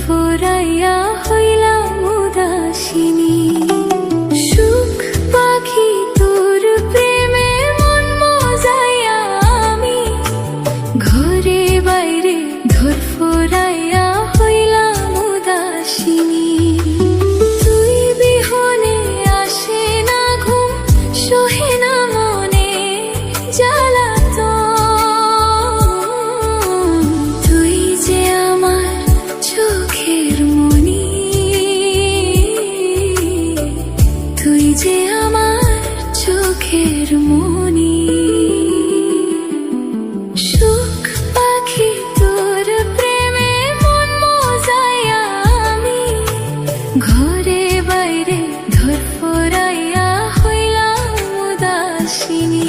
ধরফরাইয়া হইলাম উদাসিনী। সুখ পাখি তোর প্রেমে মন মজাইয়া আমি ঘরে বাইরে ধরফরাইয়া হইলাম উদাসিনী। তুই বিহনে আসে না ঘুম, সহে না মনে জ্বালাতন। তুই যে আমার চোখের মনি, তুই যে আমার চোখের মনি। সুখ পাখি তোর প্রেমে মন মজাইয়া আমি ঘরে বাইরে ধরফরাইয়া হইলাম উদাসিনী।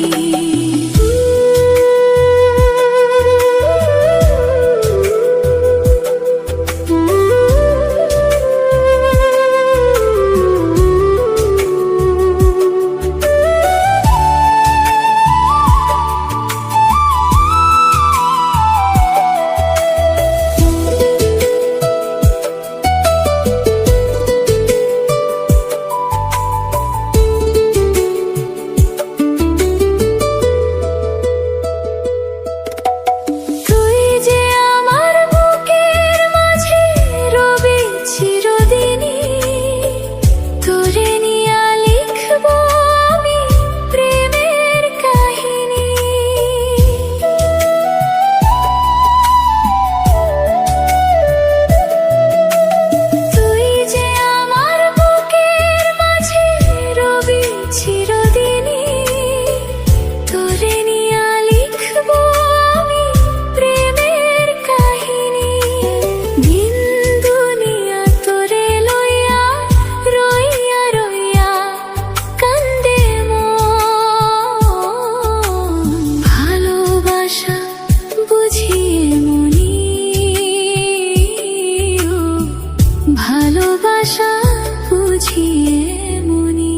ভালোবাসা বুঝিয়ে মনি।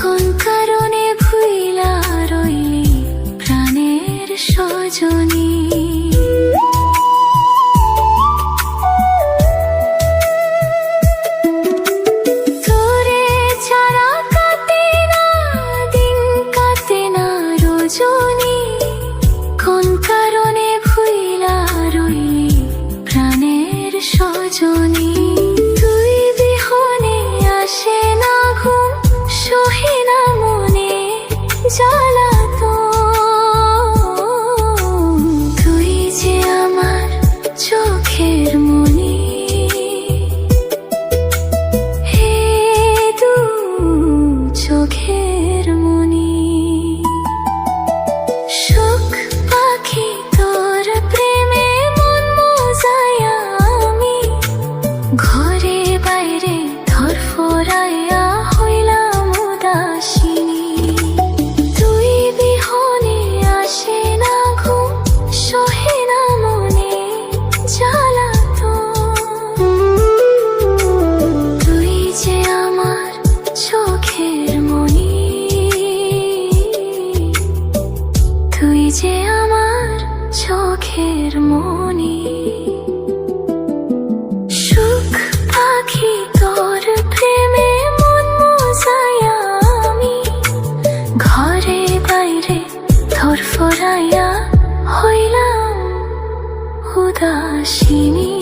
কোন কারণে ভুইলা রইলি প্রাণের সজনী। তোরে ছাড়া কাটে না দিন, কাটে না রজনী। কোন কারণে ভুইলা রইলি প্রাণের সজনী। তুই বিহনে আসে না ঘুম, সহে না মনে জ্বালাতন। তুই যে আমার চোখের মনি, হে দু চোখের মনি। সুখ পাখি তোর প্রেমে মন মজাইয়া আমি ঘরে বাইরে ধরফরাইয়া হইলাম উদাসিনী। তুই বিহনে আসে না ঘুম, সহে না মনে জ্বালাতন। তুই যে আমার চোখের মনি, তুই যে আমার চোখের মনি। সুখ পাখি তোর প্রেমে মন মজাইয়া আমি ঘরে বাইরে ধরফরাইয়া হইলাম উদাসিনী।